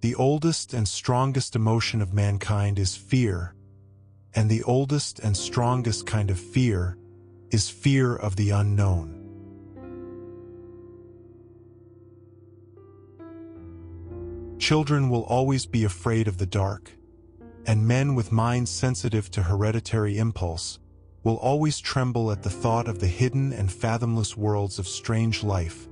The oldest and strongest emotion of mankind is fear, and the oldest and strongest kind of fear is fear of the unknown. Children will always be afraid of the dark, and men with minds sensitive to hereditary impulse will always tremble at the thought of the hidden and fathomless worlds of strange life,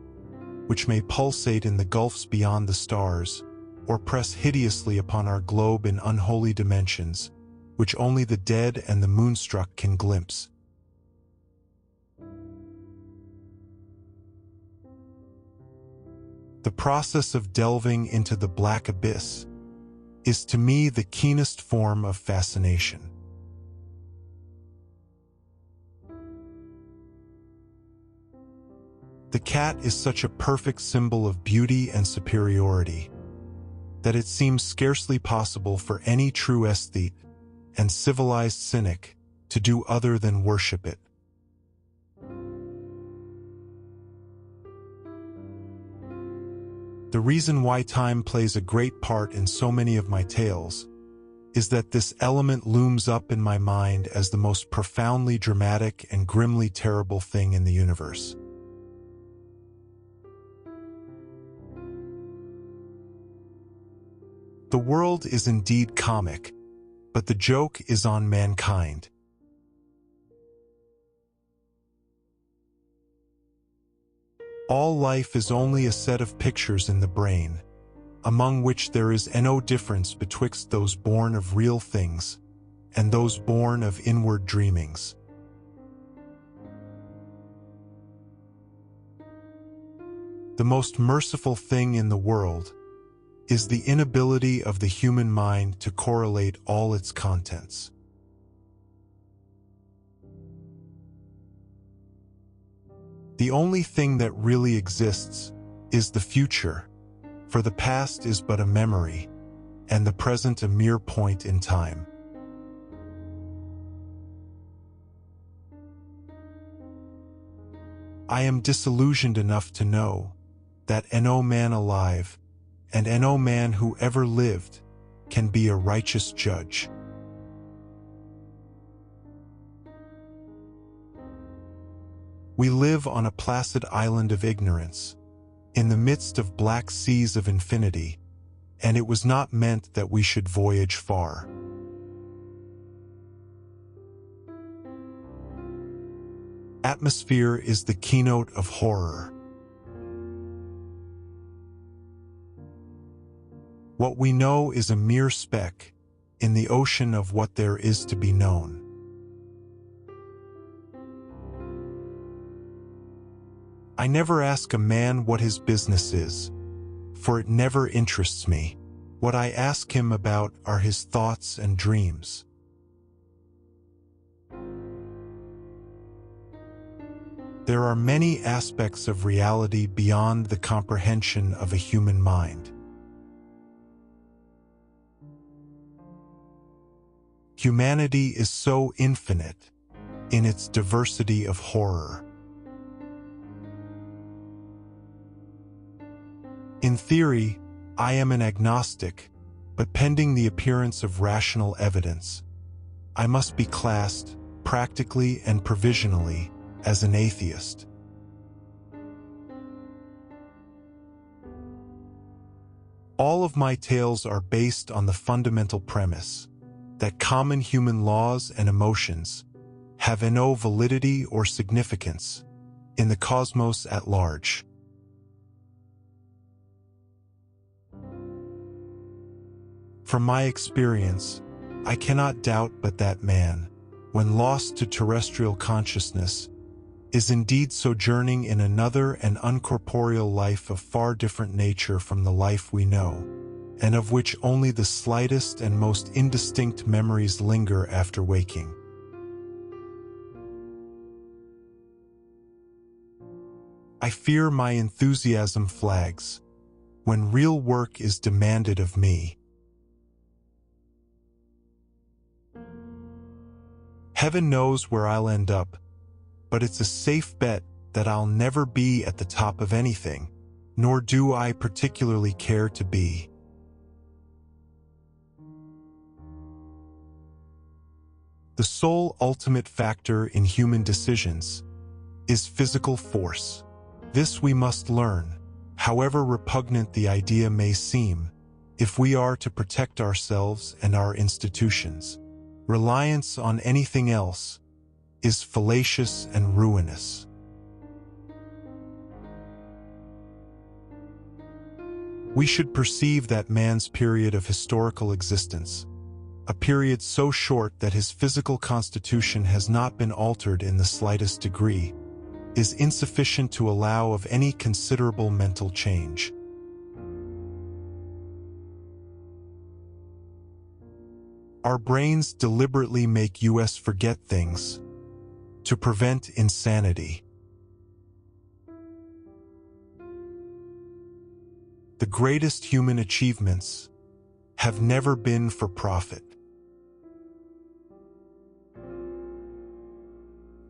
which may pulsate in the gulfs beyond the stars, or press hideously upon our globe in unholy dimensions, which only the dead and the moonstruck can glimpse. The process of delving into the black abyss is to me the keenest form of fascination. The cat is such a perfect symbol of beauty and superiority that it seems scarcely possible for any true aesthete and civilized cynic to do other than worship it. The reason why time plays a great part in so many of my tales is that this element looms up in my mind as the most profoundly dramatic and grimly terrible thing in the universe. The world is indeed comic, but the joke is on mankind. All life is only a set of pictures in the brain, among which there is no difference betwixt those born of real things and those born of inward dreamings. The most merciful thing in the world is the inability of the human mind to correlate all its contents. The only thing that really exists is the future, for the past is but a memory, and the present a mere point in time. I am disillusioned enough to know that no man alive, and no man who ever lived, can be a righteous judge. We live on a placid island of ignorance, in the midst of black seas of infinity, and it was not meant that we should voyage far. Atmosphere is the keynote of horror. What we know is a mere speck in the ocean of what there is to be known. I never ask a man what his business is, for it never interests me. What I ask him about are his thoughts and dreams. There are many aspects of reality beyond the comprehension of a human mind. Humanity is so infinite in its diversity of horror. In theory, I am an agnostic, but pending the appearance of rational evidence, I must be classed, practically and provisionally, as an atheist. All of my tales are based on the fundamental premise that common human laws and emotions have no validity or significance in the cosmos at large. From my experience, I cannot doubt but that man, when lost to terrestrial consciousness, is indeed sojourning in another and uncorporeal life of far different nature from the life we know, and of which only the slightest and most indistinct memories linger after waking. I fear my enthusiasm flags when real work is demanded of me. Heaven knows where I'll end up, but it's a safe bet that I'll never be at the top of anything, nor do I particularly care to be. The sole ultimate factor in human decisions is physical force. This we must learn, however repugnant the idea may seem, if we are to protect ourselves and our institutions. Reliance on anything else is fallacious and ruinous. We should perceive that man's period of historical existence, a period so short that his physical constitution has not been altered in the slightest degree, is insufficient to allow of any considerable mental change. Our brains deliberately make us forget things to prevent insanity. The greatest human achievements have never been for profit.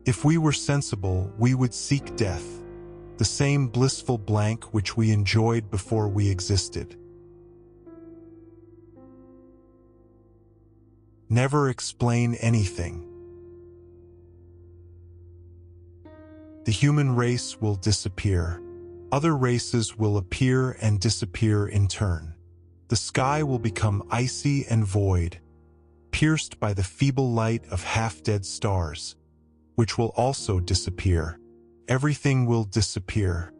If we were sensible, we would seek death, the same blissful blank which we enjoyed before we existed. Never explain anything. The human race will disappear. Other races will appear and disappear in turn. The sky will become icy and void, pierced by the feeble light of half-dead stars, which will also disappear. Everything will disappear,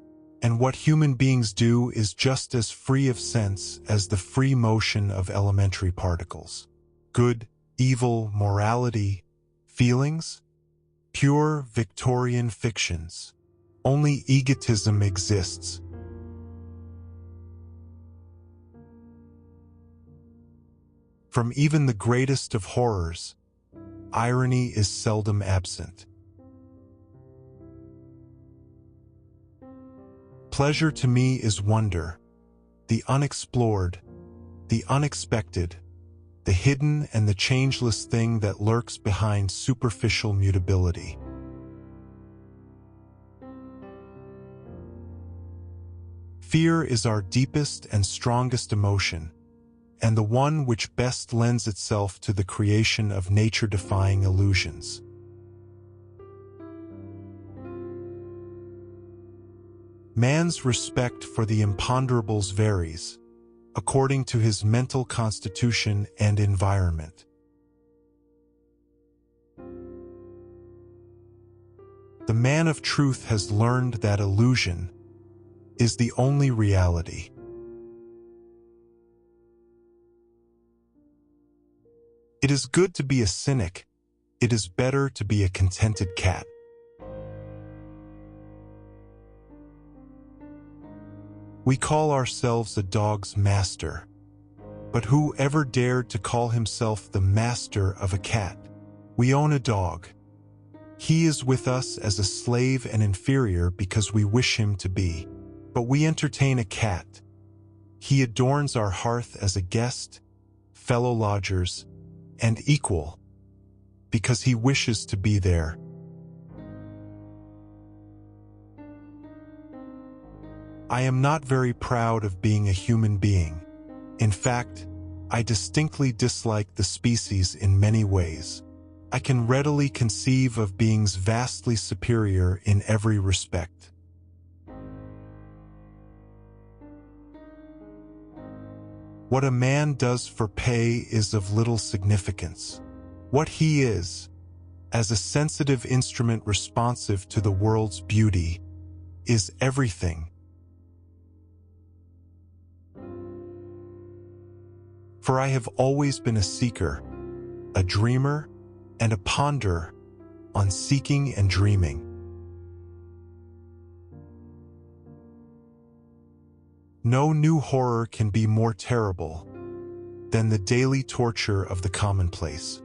and what human beings do is just as free of sense as the free motion of elementary particles. Good, evil, morality, feelings? Pure Victorian fictions. Only egotism exists. From even the greatest of horrors, irony is seldom absent. Pleasure to me is wonder, the unexplored, the unexpected, the hidden and the changeless thing that lurks behind superficial mutability. Fear is our deepest and strongest emotion, and the one which best lends itself to the creation of nature-defying illusions. Man's respect for the imponderables varies, according to his mental constitution and environment. The man of truth has learned that illusion is the only reality. It is good to be a cynic. It is better to be a contented cat. We call ourselves a dog's master, but who ever dared to call himself the master of a cat? We own a dog. He is with us as a slave and inferior because we wish him to be. But we entertain a cat. He adorns our hearth as a guest, fellow lodgers, and equal, because he wishes to be there. I am not very proud of being a human being. In fact, I distinctly dislike the species in many ways. I can readily conceive of beings vastly superior in every respect. What a man does for pay is of little significance. What he is, as a sensitive instrument responsive to the world's beauty, is everything. For I have always been a seeker, a dreamer, and a ponder on seeking and dreaming. No new horror can be more terrible than the daily torture of the commonplace.